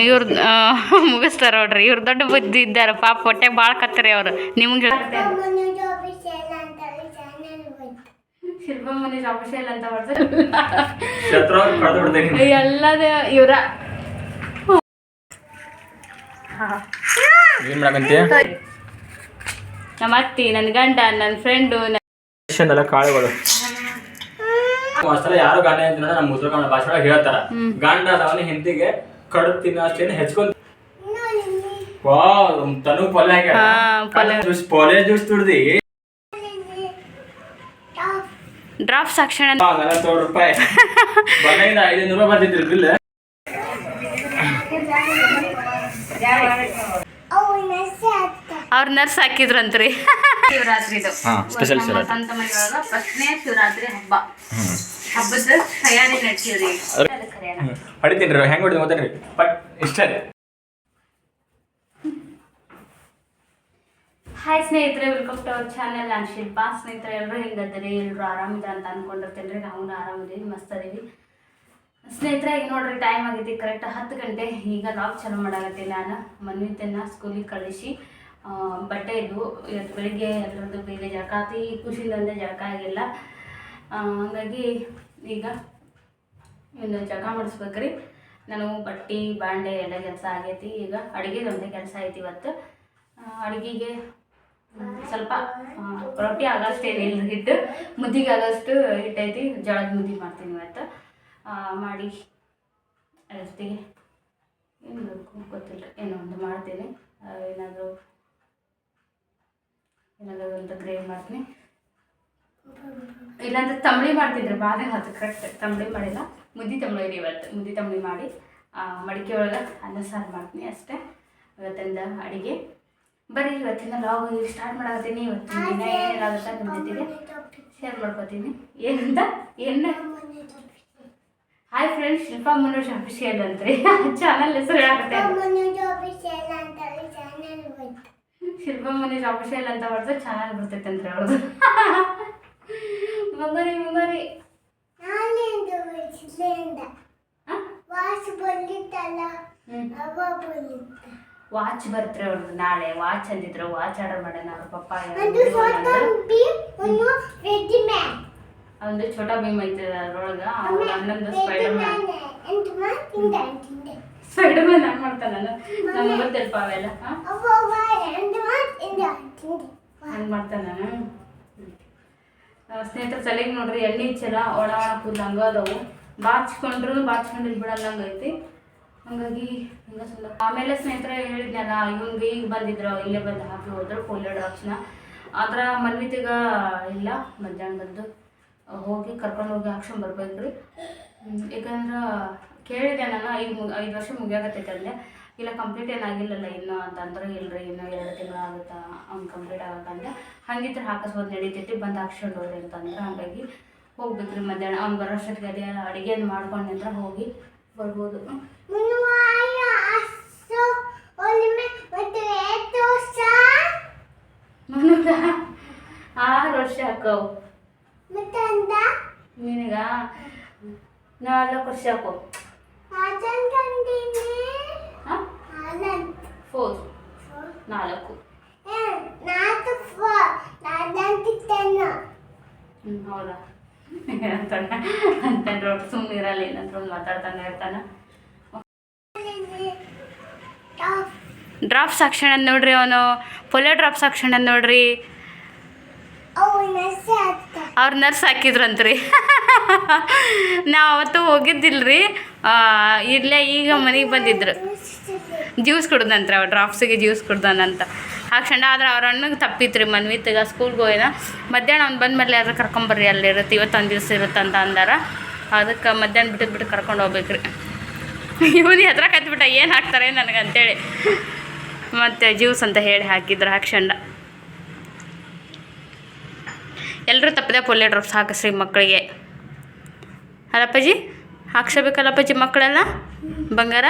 ಇವ್ರ ಮುಗಿಸ್ತಾರ ನೋಡ್ರಿ. ಇವ್ರ ದೊಡ್ಡ ಬುದ್ಧಿ ಇದ್ದಾರ ಪಾಪ ಹೊಟ್ಟೆ ಭಾಳ ಕತ್ತರಿ ಅವ್ರು. ನಿಮ್ಗೆ ಶಿಲ್ಪ ಮನೀಶ್ ಆಫೀಷಿಯಲ್ ಅಂತ ಎಲ್ಲದ ಇವ್ರ ನಮ್ಮ ಅತ್ತಿ, ನನ್ನ ಗಂಡ, ನನ್ನ ಫ್ರೆಂಡು ಕಾಳುಗಳು ಯಾರು ಗಂಡ ಅಂತ ನಮ್ಮ ಉತ್ತರ ಕನ್ನಡ ಭಾಷೆ ಒಳಗೆ ಹೇಳ್ತಾರ. ಗಂಡ ಅವನ ಹೆಂಡತಿಗೆ ಕಡು ತಿನ್ನೋಷ್ಟೇನು ಹೆಚ್ಕೊಂಡ್ ತನು ಪೊಲೆ ಪೊಲೆ ಜ್ಯೂಸ್ ತುಡ್ದಿ ಡ್ರಾಪ್ ಸಾಕ್ಷಣ ₹40 ಬಂದಾಗಿಂದ ₹500 ಬರ್ತಿದ್ರು ಬಿಲ್. ಅವ್ರ ನರ್ಸ್ ಹಾಕಿದ್ರಂತ್ರಿ. ಶಿವರಾತ್ರಿದು ಸ್ಪೆಷಲ್ ಸ್ವಂತ ಮನೆಯೊಳಗ ಫಸ್ಟ್ನೇ ಶಿವರಾತ್ರಿ ಹಬ್ಬ. ಹಬ್ಬದ ತಯಾರಿ ನಡ್ಸಿವ್ರಿ. ಹೊಡಿತೀನಿ ಹೆಂಗ್ ಹೊಡಿತೀನಿ ಗೊತ್ತೇನ್ರಿ? ಬಟ್ ಇಷ್ಟೇ. ಹಾಯ್ ಸ್ನೇಹಿತರೆ, ವೆಲ್ಕಮ್ ಟು ಅವರ್ ಚಾನಲ್. ನಾನು ಶಿಲ್ಪಾ. ಸ್ನೇಹಿತರೆ, ಎಲ್ಲರೂ ಹೆಂಗದ್ರಿ? ಎಲ್ಲರೂ ಆರಾಮಿದ್ರ ಅಂತ ಅನ್ಕೊಂಡಿರ್ತೇನೆ ರೀ. ನಾವು ಆರಾಮಿದ್ದೀವಿ, ಮಸ್ತ್ ಅದೀವಿ ಸ್ನೇಹಿತರೆ. ಈಗ ನೋಡ್ರಿ, ಟೈಮ್ ಆಗೈತಿ ಕರೆಕ್ಟ್ 10 ಗಂಟೆ. ಈಗ ಲಾಗ್ ಚಾಲೂ ಮಾಡಾಕತ್ತೀನಿ. ನಾನು ಮನ್ವಿತನ್ನ ಸ್ಕೂಲಿಗೆ ಕಳಿಸಿ ಬಟ್ಟೆ ಇದ್ವು. ಇವತ್ತು ಬೆಳಿಗ್ಗೆ ಎಲ್ಲರದ್ದು ಬೇಗ ಜಳಕ ಆತಿ. ಖುಷಿಯಿಂದ ಜಳಕ ಆಗಿಲ್ಲ. ಹಾಗಾಗಿ ಈಗ ಇನ್ನು ಜಳಕ ಮಾಡಿಸ್ಬೇಕ್ರಿ. ನಾನು ಬಟ್ಟೆ ಬಾಂಡೆ ಎಲ್ಲ ಕೆಲಸ ಆಗೈತಿ. ಈಗ ಅಡುಗೆದು ಒಂದೇ ಕೆಲಸ ಐತಿ ಇವತ್ತು. ಅಡುಗೆಗೆ ಸ್ವಲ್ಪ ರೊಟ್ಟಿ ಆಗೋಷ್ಟು ಏನಿಲ್ಲ, ಹಿಟ್ಟು ಮುದ್ದಿಗೆ ಆಗೋಷ್ಟು ಹಿಟ್ಟೈತಿ. ಜೋಳದ ಮುದ್ದೆ ಮಾಡ್ತೀನಿ ಇವತ್ತು. ಮಾಡಿ ಜೊತೆಗೆ ಏನು ಗೊತ್ತಿಲ್ಲ, ಏನೋ ಒಂದು ಮಾಡ್ತೀನಿ. ಏನಾದರೂ ಒಂದು ಗ್ರೇವಿ ಮಾಡ್ತೀನಿ. ಇಲ್ಲಾಂದ್ರೆ ತಂಬಳಿ ಮಾಡ್ತಿದ್ರೆ ಬಾಳೆ ಹೊತ್ತು ಕರೆಕ್ಟ್ ತಂಬಳಿ ಮಾಡಿಲ್ಲ. ಮುದ್ದೆ ತಂಬಳಿ ರೀ ಇವತ್ತು. ಮುದ್ದೆ ತಂಬಳಿ ಮಾಡಿ ಮಡಿಕೆ ಒಳಗೆ ಅನ್ನ ಸಾರು ಮಾಡ್ತೀನಿ ಅಷ್ಟೇ ಇವತ್ತಿಂದ ಅಡುಗೆ. ಬರೀ ಇವತ್ತಿನ ಲಾಗ್ ಸ್ಟಾರ್ಟ್ ಮಾಡಾಕತ್ತೀನಿ. ಇವತ್ತಿನ ದಿನ ಏನಾಗುತ್ತೆ ನಿಮ್ಮ ಜೊತೆಗೆ ಶೇರ್ ಮಾಡ್ಕೊತೀನಿ. ಏನಂತ ಏನು hi friends, Shilpa Manoj official ಅಂತ್ರಿ ಚಾನಲ್ ಹೆಸರು ಹೇಳಕತ್ತೆ. ಶಿಲ್ಪಾ ಮನೋಜ್ ಆಫೀಷಿಯಲ್ ಅಂತ ಹೊಡೆದ್ರೆ ಚಾನಲ್ ಬರ್ತೈತೆ ಅಂದ್ರೆ ಅವ್ರದ್ದು. ಮಗರಿ ವಾಚ್ ಬರ್ತ್ರಿ ಅವ್ರದ್ದು ನಾಳೆ. ವಾಚ್ ಅಂದಿದ್ರು, ವಾಚ್ ಆರ್ಡರ್ ಮಾಡೋಣ. ಅವ್ರ ಪಪ್ಪ ಒಂದು ಛೋಟಾ ಭೀಮ್ ಐತೆ ಅದ್ರೊಳಗೆ. ಅವ್ರ ಅಣ್ಣಂದು ಸ್ಪೈಡರ್ ಮ್ಯಾನ್ ಹಂಗೆ ಮಾಡ್ತಾನೆ. ನಮ್ಗೆ ಗೊತ್ತಿಲ್ಪ ಅವೆಲ್ಲ ಹಂಗೆ ಮಾಡ್ತಾನೆ ನಾನು. ಸ್ನೇಹಿತರ ತಲೆಗೆ ನೋಡ್ರಿ ಎಣ್ಣೆ ಚಲ ಒಣ ಕೂದಲು ಹಂಗ ಅದಾವು. ಬಾಚ್ಕೊಂಡಿದ್ದು ಬಿಡಲ್ಲ ಹಂಗೈತಿ. ಹಂಗಾಗಿ ಹಿಂಗೆ ಸುಮ್ಮನೆ. ಆಮೇಲೆ ಸ್ನೇಹಿತರೆ ಹೇಳಿದ್ನಲ್ಲ, ಇವಂಗೆ ಈಗ ಬಂದಿದ್ರು, ಇಲ್ಲೇ ಬಂದು ಹಾಕಿ ಹೋದ್ರು ಪೋಲಿಯೋ ಡ್ರಾಪ್ಸ್ನ. ಆದ್ರ ಮನ್ವಿತಿಗ ಇಲ್ಲ, ಮಧ್ಯಾಹ್ನ ಬಂದು ಹೋಗಿ ಕರ್ಕೊಂಡು ಹೋಗಿ ಹಾಕ್ಸ್ಕೊಂಡ್ ಬರ್ಬೇಕ್ರಿ. ಯಾಕಂದ್ರೆ ಕೇಳಿದೆ ನಾನು, 5 ವರ್ಷ ಮುಗಿಯಾಗತ್ತೈತೆ ಅಂದೆ. ಇಲ್ಲ ಕಂಪ್ಲೀಟ್ ಏನಾಗಿಲ್ಲಲ್ಲ ಇನ್ನೂ ಅಂತಂದ್ರೆ, ಇಲ್ಲರಿ ಇನ್ನೂ 2 ತಿಂಗಳು ಆಗುತ್ತಾ ಅವ್ನು ಕಂಪ್ಲೀಟ್ ಆಗತ್ತಂದೆ. ಹಂಗಿದ್ರೆ ಹಾಕಿಸ್ಬೋದು, ನಡೀತೈತಿ, ಬಂದು ಹಾಕ್ಸ್ಕೊಂಡು ಹೋಗ್ರಿ ಅಂತಂದ್ರೆ. ಹಾಗಾಗಿ ಹೋಗ್ಬೇಕ್ರಿ ಮಧ್ಯಾಹ್ನ. ಅವ್ನು ಬರೋಷ್ಟೊತ್ತಿಗೆ ಅದೇ ಅಡುಗೆಯನ್ನು ಮಾಡ್ಕೊಂಡ್ರೆ ಹೋಗಿ ಬರ್ಬೋದು. 6 ವರ್ಷ ಹಾಕವು ನಿನಗ. 4 ವರ್ಷ ಹಾಕೋ. 4 ಹೌದಾ ಅಂತ ಸುಮ್ಮನೆ ಇರಲ್ಲ, ಏನಂತ ಮಾತಾಡ್ತಾನೆ ಇರ್ತಾನೆ. ಡ್ರಾಪ್ಸ್ ಹಾಕ್ಸೋಣ ನೋಡ್ರಿ, ಅವನು ಪೊಲಿಯೋ ಡ್ರಾಪ್ಸ್ ಹಾಕ್ಸೋಣ ನೋಡ್ರಿ. ಅವ್ರ ನರ್ಸ್ ಹಾಕಿದ್ರಂತ್ರಿ. ನಾವು ಅವತ್ತು ಹೋಗಿದ್ದಿಲ್ರಿ, ಇಲ್ಲೇ ಈಗ ಮನೆಗೆ ಬಂದಿದ್ರು. ಜ್ಯೂಸ್ ಕುಡ್ದಂತ್ರಿ, ಅವ್ರು ಡ್ರಾಪ್ಸಿಗೆ ಜ್ಯೂಸ್ ಕುಡ್ದಾನಂತ ಹಾಕ್ಸಂಡ. ಆದ್ರೆ ಅವ್ರ ಅಣ್ಣಗೆ ತಪ್ಪಿತ್ರಿ ಮನ್ವಿತ್ಗ ಸ್ಕೂಲ್ಗೆ ಹೋಯ್ನ. ಮಧ್ಯಾಹ್ನ ಅವ್ನು ಬಂದ್ಮೇಲೆ ಯಾರು ಕರ್ಕೊಂಬರ್ರಿ, ಅಲ್ಲಿ ಇರುತ್ತೆ, ಇವತ್ತೊಂದು ದಿವಸ ಇರುತ್ತೆ ಅಂತ ಅಂದಾರ. ಅದಕ್ಕೆ ಮಧ್ಯಾಹ್ನ ಬಿಟ್ಟು ಕರ್ಕೊಂಡು ಹೋಗ್ಬೇಕ್ರಿ. ಇವನು ಹತ್ರ ಕತ್ಬಿಟ್ಟ ಏನು ಹಾಕ್ತಾರೆ ನನಗಂತೇಳಿ. ಮತ್ತು ಜ್ಯೂಸ್ ಅಂತ ಹೇಳಿ ಹಾಕಿದ್ರು ಹಾಕ್ಸಂಡ. ಎಲ್ಲರೂ ತಪ್ಪದೆ ಪೊಲಿಯೋ ಡ್ರಾಪ್ಸ್ ಹಾಕಿಸ್ರಿ ಮಕ್ಕಳಿಗೆ. ಅಲ್ಲಪ್ಪಾಜಿ ಹಾಕ್ಸಬೇಕಲ್ಲಪ್ಪಾಜಿ ಮಕ್ಕಳೆಲ್ಲ ಬಂಗಾರ.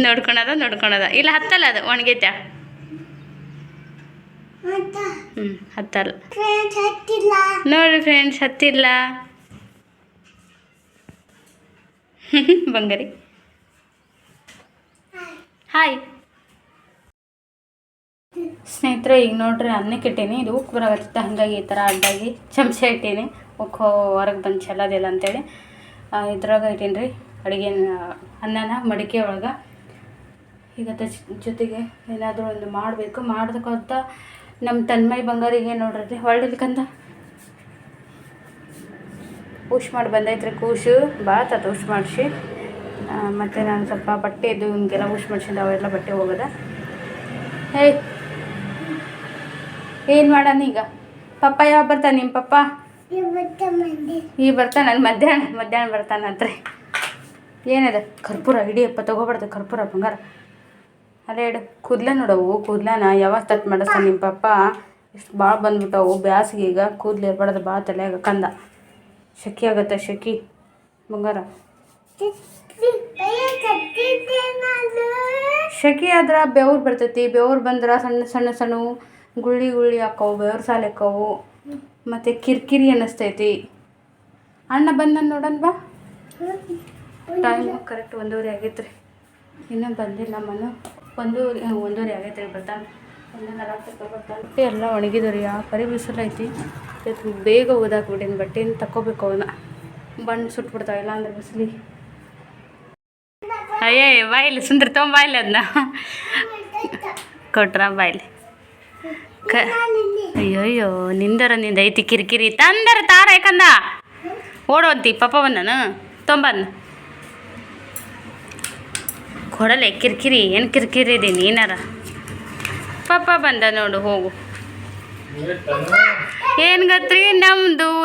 ನೋಡ್ಕೊಳದ ಇಲ್ಲ ಹತ್ತಲ್ಲ, ಅದು ಒಣಗೈತ. ಹತ್ತಲ್ಲ ನೋಡ್ರಿ ಫ್ರೆಂಡ್ಸ್, ಹತ್ತಿಲ್ಲ. ಬಂಗಾರಿ ಹಾಯ್ ಸ್ನೇಹಿತರೆ. ಈಗ ನೋಡ್ರಿ ಅನ್ನಕ್ಕೆ ಇಟ್ಟೀನಿ, ಇದು ಉಪ್ಪು ಬರಾಗತ್ತ, ಹಾಗಾಗಿ ಈ ಥರ ಅಡ್ಡಾಗಿ ಚಮಚ ಇಟ್ಟೀನಿ. ಉಕ್ಕು ಹೊರಗೆ ಬಂದು ಚೆಲ್ಲೋದಿಲ್ಲ ಅಂತೇಳಿ ಇದ್ರಾಗ ಇಟ್ಟೀನಿ ರೀ ಅಡುಗೆ ಅನ್ನನ ಮಡಿಕೆ ಒಳಗೆ. ಈಗ ಜೊತೆಗೆ ಏನಾದರೂ ಒಂದು ಮಾಡಬೇಕು. ಮಾಡ್ದಕ್ಕಂತ ನಮ್ಮ ತನ್ಮೈ ಬಂಗಾರಿಗೆ ನೋಡ್ರಿ ಹೊಳ್ಳಿಲ್ಕಂದ ಉಶ್ ಮಾಡಿ ಬಂದೈತ್ರಿ. ಕೂಸು ಭಾಳ ಉಶ್ ಮಾಡಿಸಿ, ಮತ್ತು ನಾನು ಸ್ವಲ್ಪ ಬಟ್ಟೆ ಇದ್ದು ಹಿಂಗೆಲ್ಲ ಉಶ್ ಮಾಡಿಸಿದ್ದು ಅವೆಲ್ಲ ಬಟ್ಟೆ ಹೋಗೋದ. ಹೇಯ್ ಏನು ಮಾಡೋಣ ಈಗ? ಪಪ್ಪ ಯಾವ ಬರ್ತಾನೆ ನಿಮ್ಮ ಪಪ್ಪ? ಈಗ ಬರ್ತಾನೆ. ನಾನು ಮಧ್ಯಾಹ್ನ ಬರ್ತಾನಂತ್ರಿ. ಏನಿದೆ ಕರ್ಪೂರ ಹಿಡಿಯಪ್ಪ, ತೊಗೊಬಾರ್ದು ಕರ್ಪೂರ ಬಂಗಾರ. ಅಲ್ಲೇ ಇಡು. ಕೂದಲ ನೋಡವು, ಕೂದಲನ ಯಾವಾಗ ತಟ್ ಮಾಡಿಸ್ತಾನೆ ನಿಮ್ಮ ಪಪ್ಪ. ಇಷ್ಟು ಭಾಳ ಬಂದ್ಬಿಟ್ಟವು ಬ್ಯಾಸಿಗೆ. ಈಗ ಕೂದಲು ಇರ್ಬಾರ್ದು ಭಾಳ ತಲೆಯಾಗ ಕಂದ. ಶೆಕೆ ಆಗುತ್ತೆ, ಶೆಕೆ ಬಂಗಾರ. ಶೆಕೆ ಆದ್ರೆ ಬೆವ್ರು ಬರ್ತೈತಿ. ಬೆವ್ರು ಬಂದ್ರೆ ಸಣ್ಣ ಸಣ್ಣ ಗುಳ್ಳಿ ಹಾಕವು, ಬೆವ್ರು ಸಾಲ ಹಾಕವು, ಮತ್ತು ಕಿರಿಕಿರಿ ಅನ್ನಿಸ್ತೈತಿ. ಅಣ್ಣ ಬಂದ ನೋಡೋಣ ಬಾ. ಟೈಮು ಕರೆಕ್ಟ್ 1:30 ಆಗೈತೆ ರೀ. ಇನ್ನೂ ಬಂದಿಲ್ಲ ಮನು. 1:30 ಆಗೈತೆ ರೀ. ಬರ್ತಾನೆ 1:40 ಬರ್ತಾನೆ. ಎಲ್ಲ ಒಣಗಿದ್ರು ರೀ. ಯಾವ ಪರಿ ಬಿಸಿಲೈತಿ. ಬೇಗ ಓದಾಕ್ಬಿಟ್ಟಿನಿ. ಬಟ್ಟೆನ ತಗೋಬೇಕು, ಅವನ್ನ ಬಣ್ಣ ಸುಟ್ಬಿಡ್ತಾವೆ ಇಲ್ಲ ಅಂದ್ರೆ ಬಿಸಿಲಿಗೆ. ಅಯ್ಯೇ ಬಾಯಿಲಿ ಸುಂದರ ತೊಗೊಂಬಾಯಿಲಿ, ಅದನ್ನ ಕೊಟ್ರ ಬಾಯಿಲಿ. ಅಯ್ಯೋ ನಿಂದ ಐತಿ ಕಿರಿಕಿರಿ. ತಂದರ ತಾರ ಯಾಕಂದ ಓಡೋಂತಿ ಪಪ್ಪ ಬಂದನು ತೊಂಬಂದು ಕೊಡಲೆ ಕಿರಿಕಿರಿ. ಏನು ಕಿರಿಕಿರಿ ಇದೆ ನೀನಾರ? ಪಪ್ಪ ಬಂದ ನೋಡು, ಹೋಗು. ಏನು ಗೊತ್ತ್ರಿ,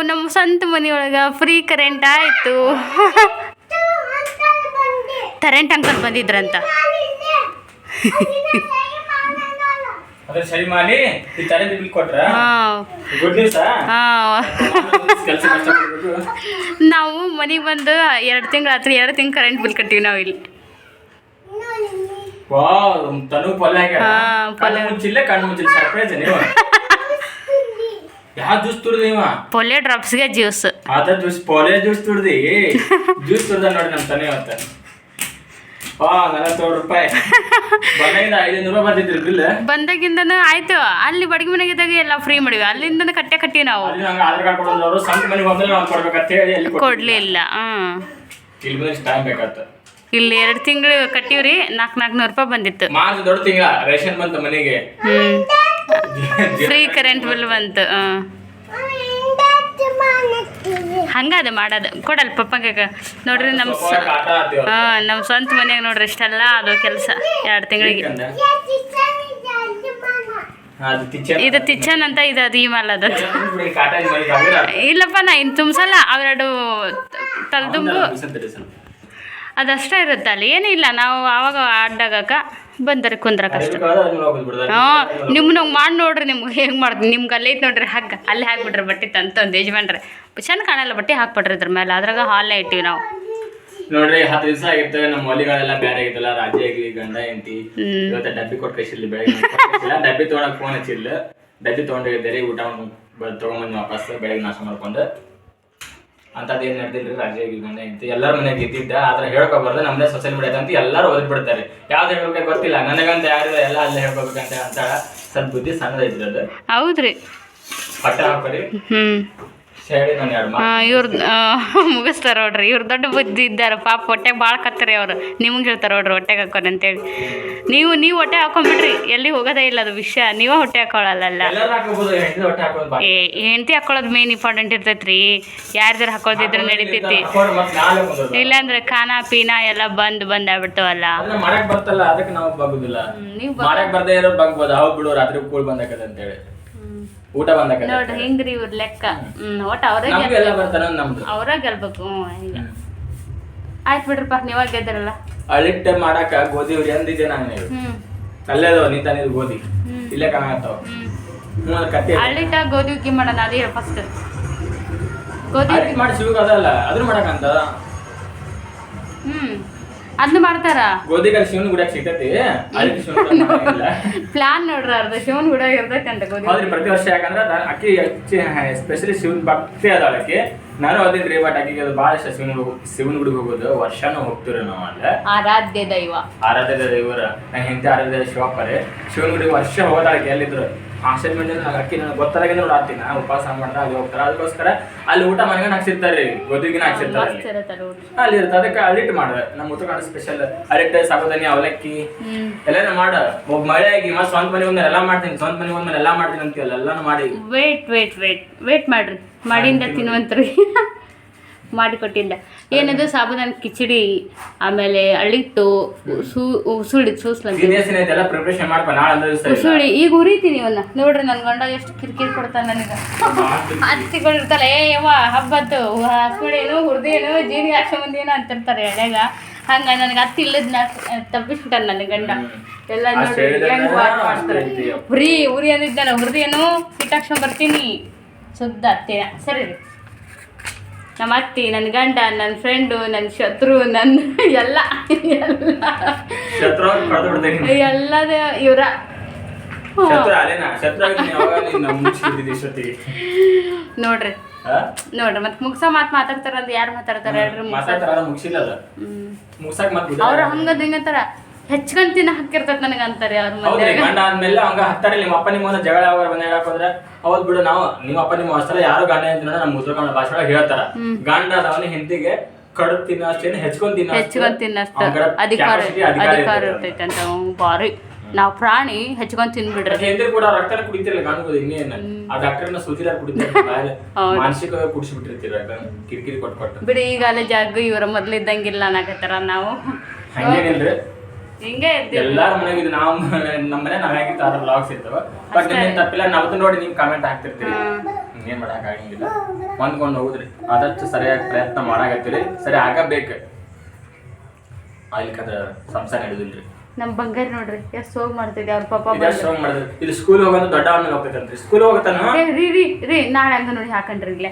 ನಮ್ಮ ಸ್ವಂತ ಮನೆಯೊಳಗೆ ಫ್ರೀ ಕರೆಂಟ್ ಆಯಿತು. ಕರೆಂಟ್ ಅಂಕಲ್ ಬಂದಿದ್ರಂತ. ನಾವು ಮನೆಗೆ ಬಂದು 2 ತಿಂಗಳು ಕರೆಂಟ್ ಬಿಲ್ ಕಟ್ತೀವಿ ನಾವು ಇಲ್ಲಿ. ಪೊಲೆ ಡ್ರಾಪ್ಸ್ಗೆ ಜ್ಯೂಸ್. ಪೊಲೆ ಜ್ಯೂಸ್ ತುಡ್ದಿ ಜ್ಯೂಸ್ ತುಡ್ದ ನೋಡಿ ನಮ್ಮ ತನೆ ಅವತ್ತ. 40 ರೂಪಾಯಿ ಬಂದಾಗಿಂದ 500 ರೂಪಾಯಿ ಬರ್ತಿದ್ರಿ ಬಿಲ್. ಬಂದಾಗಿಂದನೂ ಆಯ್ತು. ಅಲ್ಲಿ ಬಡಗಿ ಮನೆಗಿದ್ದಾಗ ಎಲ್ಲ ಫ್ರೀ ಮಾಡಿವಿ. ಅಲ್ಲಿಂದ ಕಟ್ಟಿವಿ ನಾವು. ಆಧಾರ್ ಕಾರ್ಡ್ ಕೊಡೋದು ಸ್ವಂತ ಮನೆಗೆ ಹೋದ್ರೆ ನಾವು ಕೊಡ್ಬೇಕಂತ ಹೇಳಿ ಕೊಡ್ಲಿಲ್ಲ. ಇಲ್ಲಿ ಟೈಮ್ ಬೇಕಾಗ್ತದೆ. ಇಲ್ಲಿ 2 ತಿಂಗಳು ಕಟ್ಟಿವ್ರಿ. 400 ರೂಪಾಯಿ ಬಂದಿತ್ತು. ಮಾರ್ಚ್ ದೊಡ್ಡ ತಿಂಗಳ ರೇಷನ್ ಬಂತು ಮನೆಗೆ. ಫ್ರೀ ಕರೆಂಟ್ ಬಿಲ್ ಬಂತು. ಹಂಗದ ಮಾಡೋದು. ಕೊಡಲ್ಲ ಪಪ್ಪಂಗೆ ನೋಡ್ರಿ. ನಮ್ಮ ಸ್ವಂತ ಮನೆಯಾಗ ನೋಡ್ರಿ ಇಷ್ಟೆಲ್ಲ ಅದು ಕೆಲಸ 2 ತಿಂಗಳಿಗೆ. ಇದು ತಿಚ್ಚನ್ ಅಂತ ಇದು ಅದು ಈ ಮಾಲ್ ಅದು. ಇಲ್ಲಪ್ಪ ನಾ ಇನ್ನು ತುಂಬಿಸಲ್ಲ. ಅವೆರಡು ತಲೆದುಂಬು ಅದಷ್ಟೇ ಇರುತ್ತೆ ಅಲ್ಲಿ. ಏನಿಲ್ಲ. ನಾವು ಆವಾಗ ಅಡ್ಡಾಗಕ್ಕೆ ಬಂದರೆ ಕುಂದ್ರಕ್ಕಷ್ಟೆ. ನಿಮ್ಮನ್ನ ಮಾಡಿ ನೋಡ್ರಿ. ನಿಮ್ಗೆ ಹೆಂಗೆ ಮಾಡ್ತೀನಿ. ನಿಮ್ಗೆ ಅಲ್ಲೈತೆ ನೋಡ್ರಿ ಹಗ್ಗ, ಅಲ್ಲೇ ಹಾಕ್ಬಿಟ್ರಿ ಬಟ್ಟೆ ತಂತಂದು ಯಜಮಾನ್ರೆ. ಚೆಂದ ಕಾಣಲ್ಲ ಬಟ್ಟೆ ಹಾಕ್ಬಿಟ್ರಿ ಇದ್ರ ಮೇಲೆ. ಅದ್ರಾಗ ಹಾಲೇ ಇಟ್ಟಿವಿ ನಾವು ನೋಡ್ರಿ. 10 ದಿವಸ ಆಗಿರ್ತವೆ. ನಮ್ಮ ಹೊಲಿಗಳೆಲ್ಲ ಬೇರೆ ಆಗಿತ್ತಲ್ಲ. ರಾಜ್ಯ ಆಗಿ ಗಂಡ ಎಂತಿ ಇವತ್ತು ಡಬ್ಬಿ ಕೊಟ್ಟು ಕಳಿಸಿರ್ಲಿ. ಬೆಳಗ್ಗೆ ಡಬ್ಬಿ ತೊಗೊಳಕ್ಕೆ ಫೋನ್ ಹಚ್ಚಿಲ್ಲ. ಡಬ್ಬಿ ತೊಗೊಂಡಿದ್ದಾರೆ. ಊಟ ತೊಗೊಂಬಂದು ವಾಪಸ್ ಬೆಳಗ್ಗೆ ನಾಶ ಮಾಡ್ಕೊಂಡು ಅಂತದ್ದು ಏನು ನಡೆದಿಲ್ಲ. ರಾಜ್ಯ ಆಗಿ ಗಂಡ ಎಂತಿ ಎಲ್ಲರ ಮನೆಯಾಗ ಇದ್ದಿದ್ದ. ಆದ್ರೆ ಹೇಳ್ಕೊಬಾರ್ದು. ನಮ್ಮದೇ ಸೋಷಿಯಲ್ ಮೀಡಿಯಾದ ಅಂತ ಎಲ್ಲರೂ ಓದಿ ಬಿಡ್ತಾರೆ. ಯಾವ್ದು ಹೇಳ್ಬೇಕು ಗೊತ್ತಿಲ್ಲ ನನಗಂತ. ಯಾರು ಎಲ್ಲ ಅಲ್ಲೇ ಹೇಳ್ಕೊಬೇಕಂತ ಅಂತ ಸ್ವಲ್ಪ ಬುದ್ಧಿ ಸಣ್ಣದೈತ್ರಿ ಅದು. ಹೌದ್ರಿ. ಪಟ್ಟ ಹಾಕೋರಿ. ಇವ್ರದ್ದು ಮುಗಿಸ್ತಾರ ನೋಡ್ರಿ. ಇವ್ರು ದೊಡ್ಡ ಬುದ್ಧಿ ಇದ್ದಾರೆ ಪಾಪ. ಹೊಟ್ಟೆಗೆ ಭಾಳ ಕತ್ತರಿ ಅವ್ರು. ನಿಮ್ಗೆ ಹೇಳ್ತಾರೆ ನೋಡ್ರಿ ಹೊಟ್ಟೆಗೆ ಹಾಕೋರಿ ಅಂತೇಳಿ. ನೀವು ಹೊಟ್ಟೆ ಹಾಕೊಂಡ್ಬಿಡ್ರಿ. ಎಲ್ಲಿ ಹೋಗೋದೇ ಇಲ್ಲ ಅದು ವಿಷಯ. ನೀವೇ ಹೊಟ್ಟೆ ಹಾಕೊಳ್ಳಲ್ಲ. ಹೆಂಡತಿ ಹಾಕೊಳ್ಳೋದು ಮೇನ್ ಇಂಪಾರ್ಟೆಂಟ್ ಇರ್ತೈತ್ರಿ. ಯಾರ್ದಾರ ಹಾಕೋದಿದ್ರೆ ನಡೀತೈತಿ. ಇಲ್ಲಾಂದ್ರೆ ಖಾನಾ ಪೀನಾ ಎಲ್ಲ ಬಂದ್ ಆಗ್ಬಿಡ್ತಾವಲ್ಲ. ಊಟ ಬಂದ ನೋಡ್ರಿ ಹೆಂಗ್ರಿ ಇವ್ರ ಲೆಕ್ಕ. ಒಟ್ಟು ಅವ್ರ ಗೆಲ್ಬೇಕು. ಈಗ ಆಯ್ತು ಬಿಡ್ರಪ್ಪ. ನೀವಾಗ ಗೆದ್ದರಲ್ಲ. ಅಳಿಟ್ ಮಾಡಾಕ ಗೋಧಿ ಹುಡಿ ಅಂದಿದ್ದೆ ನಾನು. ಅಲ್ಲೇದವ ನೀ ತಾನಿದ್ ಗೋಧಿ ಇಲ್ಲೇ ಕಾಣತ್ತಾವ. ಅಳಿಟ ಗೋಧಿ ಹುಗ್ಗಿ ಮಾಡೋಣ. ಅದೇ ಫಸ್ಟ್ ಗೋಧಿ ಮಾಡಿ ಶಿವಗ ಅದಲ್ಲ ಅದ್ರ ಮಾಡಕಂತ. ಅದನ್ನು ಮಾಡ್ತಾರ ಗೋಧಿಗಾಲ ಶಿವನ್ ಗುಡಿಯಾಗ ಸಿಗ್ತೈತಿ ಅದಕ್ಕೆ ಶಿವನ್ ಪ್ಲಾನ್ ನೋಡ್ರಿ ಅರ್ಧ ಶಿವನ್ ಗುಡ ಇರ್ತೈತೆ ಅಂತ ಗೋಧಿ ಹೌದ್ರಿ ಪ್ರತಿ ವರ್ಷ ಯಾಕಂದ್ರೆ ಅಕ್ಕಿ ಸ್ಪೆಷಲಿ ಶಿವನ್ ಭಕ್ತಿ ಅದ ಅದಕ್ಕೆ ನಾನು ಅದೇನ್ರಿ ಬಟ್ ಆಕಿಗೆ ಅದು ಭಾಳ ಇಷ್ಟ ಶಿವನ್ ಗುಡಿಗೆ ಹೋಗೋದು ವರ್ಷನೂ ಹೋಗ್ತೀವಿ ನಾವು ಅಲ್ಲೇ ಆರಾಧ್ಯ ದೈವ ದೈವರ ನಂಗೆ ಹಿಂದೆ ಆರಾಧ್ಯ ಶಿವಪ್ಪರೇ ಶಿವನ್ ಗುಡಿಗೆ ವರ್ಷ ಹೋಗೋದಾಳಕ್ಕೆ ಎಲ್ಲಿದ್ರು ಹಾಸ್ಟೆಲ್ ಮೇಲೆ ನಂಗೆ ಅಕ್ಕಿ ನನಗೆ ಗೊತ್ತಾಗಿಂದ ನೋಡಾತೀನಿ ನಾ ಉಪವಾಸ ಮಾಡ್ದೆ ಅಲ್ಲಿ ಹೋಗ್ತಾರೆ ಅದಕ್ಕೋಸ್ಕರ ಅಲ್ಲಿ ಊಟ ಮನೆಗೆ ಹಾಕ್ಸಿರ್ತಾರೆ ಗೋಧಿಗಿನ ಹಾಕ್ಸಿರ್ತಾರೆ ಅಲ್ಲಿ ಇರುತ್ತೆ ಅದಕ್ಕೆ ಅಳಿಟ್ ಮಾಡಿದೆ ನಮ್ಮ ಉತ್ತರಾಖಂಡ ಸ್ಪೆಷಲ್ ಅಳಿಟ್ ಸಾಕೋದನಿ ಅವಲಕ್ಕಿ ಎಲ್ಲ ಮಾಡ ಒಬ್ಬ ಮಳೆ ಆಗಿ ಮತ್ತೆ ಸ್ವಂತ ಮನೆ ಒಂದ್ಮೇಲೆ ಎಲ್ಲ ಮಾಡ್ತೀನಿ ಸ್ವಂತ ಮನೆ ಒಂದ್ಮೇಲೆ ಎಲ್ಲ ಮಾಡ್ತೀನಿ ಅಂತೀವಲ್ಲ ಎಲ್ಲಾನು ಮಾಡಿ ವೇಟ್ ಮಾಡ್ರಿ ಮಾಡಿಂದ ತಿನ್ನುವಂತ್ರಿ ಮಾಡಿಕೊಟ್ಟಿಲ್ಲ ಏನದು ಸಾಬೂದಾನಿ ಕಿಚಡಿ ಆಮೇಲೆ ಅಳಿಟ್ಟು ಉಸುಳಿ ಈಗ ಉರಿತೀನಿ ಇವನ್ನ ನೋಡ್ರಿ ನನ್ ಗಂಡ ಎಷ್ಟು ಕಿರಿಕಿರಿ ಕೊಡ್ತಾನೆ ನನಗೆ ಹತ್ತಿಗಳಿರ್ತಾಳೆ ಯವ್ವ ಹಬ್ಬತ್ತು ಹಾಸ್ಬಿಡೇನು ಹುಡ್ದೇನು ಜೀರಿಗೆ ಹಾಕ್ಸ್ಕೊಂಬಂದೇನು ಅಂತಿರ್ತಾರೆ ಎಳೆಗ ಹಂಗ ನನಗೆ ಹತ್ತಿ ಇಲ್ಲದ ತಪ್ಪಿಸ್ಬಿಟ್ಟಾನ ನನ್ನ ಗಂಡ ಎಲ್ಲ ನೋಡಿ ಹೆಂಗ್ ಮಾಡ್ತಾರೆ ಉರಿ ಅಂದಿದ್ದಾನೆ ಹುಡ್ದೇನು ಹಿಟ್ಟು ಹಾಕ್ಸ್ಕೊಂಡ್ ಬರ್ತೀನಿ ಶುದ್ಧ ಅತ್ತೇನ ಸರಿ ರೀ ನಮ್ಮ ಅತ್ತಿ ನನ್ನ ಗಂಡ ನನ್ನ ಫ್ರೆಂಡು ನನ್ನ ಶತ್ರು ನನ್ನ ಎಲ್ಲ ಎಲ್ಲದ ಇವ್ರ ನೋಡ್ರಿ ಮತ್ತೆ ಮುಗ್ಸ ಮಾತಾಡ್ತಾರ ಅಂತ ಯಾರು ಮಾತಾಡ್ತಾರ ಅವ್ರ ಹಂಗದ ಹಿಂಗಂತಾರ ಹೆಚ್ಕೊಂಡ್ ತಿನ್ನ ಹಾಕಿರ್ತದ ನನಗೆ ಅಂತಾರೆ ಅವ್ರ ಮನೆ ಗಂಡ ಆದ್ಮೇಲೆ ಅವಂಗ ಹತ್ತಾರೆ ನಿಮ್ಮ ಅಪ್ಪ ನಿಮ್ಮ ಜಗಳ ಬಂದ ಹೇಳಕ್ಕೋದ್ರೆ ಹೌದ್ ಬಿಡು ನಾವು ನಿಮ್ಮ ಅಪ್ಪ ನಿಮ್ಮ ಅಷ್ಟಲ್ಲ ಯಾರು ಗಂಡ ಅಂತ ನಮ್ಮ ಉತ್ತರಾಖಂಡ ಭಾಷೆ ಒಳಗೆ ಹೇಳ್ತಾರ ಗಂಡ ಅದವನ ಹೆಂಡತಿಗೆ ಕಡು ತಿನ್ನಷ್ಟೇನು ಹೆಚ್ಕೊಂಡ್ ತಿನ್ನಷ್ಟ ಅಧಿಕಾರ ಇರ್ತೈತೆ ಅಂತ ಬಾರಿ ನಾವ್ ಪ್ರಾಣಿ ಹೆಚ್ಕೊಂಡ್ ತಿನ್ಬಿಡ್ರಿ ಹೆಂಡ್ರಿ ಕೂಡ ರಕ್ತ ಕುಡಿತಿರಲ್ಲ ಕಾಣ್ಬೋದು ಇನ್ನೇನು ಆ ಡಾಕ್ಟರ್ನ ಸುತ್ತಿದಾರ ಕುಡಿತಾರೆ ಮಾನಸಿಕ ಕುಡಿಸಿಬಿಟ್ಟಿರ್ತೀರ ಕಿರಿಕಿರಿ ಕೊಟ್ಟು ಬಿಡಿ ಈಗ ಅಲ್ಲೇ ಜಾಗ ಇವರ ಮೊದ್ಲಿದ್ದಂಗಿಲ್ಲ ಅನ್ನಕತ್ತಾರ ನಾವು ಹಂಗೇನಿಲ್ರಿ ಹಿಂಗೆ ಎಲ್ಲಾರ ಮನೆಗೆ ನಾವು ನಮ್ಮ ಮನೆ ನಾವಾಗಿರ್ತಾರ ವ್ಲಾಗ್ಸ್ ಇರ್ತವ ಬಟ್ ನಿಮ್ಗೆ ತಪ್ಪಿಲ್ಲ ನಾವು ನೋಡಿ ನೀವು ಕಾಮೆಂಟ್ ಹಾಕ್ತಿರ್ತೀರಿ ಏನ್ ಮಾಡಕ್ ಆಗಂಗಿಲ್ಲ ಹೊಂದ್ಕೊಂಡು ಹೋಗುದ್ರಿ ಆದಷ್ಟು ಸರಿಯಾಗಿ ಪ್ರಯತ್ನ ಮಾಡಾಕತ್ತೀರಿ ಸರಿ ಆಗಬೇಕು ಆಗ್ಲಿಕ್ಕದ ಸಂಸಾರ ಹಿಡಿದಿಲ್ರಿ ನಮ್ ಬಂಗಾರ ನೋಡ್ರಿ ಎಷ್ಟು ಹೋಗಿ ಮಾಡ್ತಿದ್ದೆ ಅವ್ರ ಪಾಪ ಇಲ್ಲಿ ಸ್ಕೂಲ್ ಹೋಗೋದು ದೊಡ್ಡ ಆದ್ಮೇಲೆ ಹೋಗ್ತೈತಂತ್ರಿ ಸ್ಕೂಲ್ ಹೋಗತಾನ ರೀ ನಾಳೆ ಅಂಗನವಾಡಿ ಹಾಕಂಡ್ರಿ ಇಲ್ಲೇ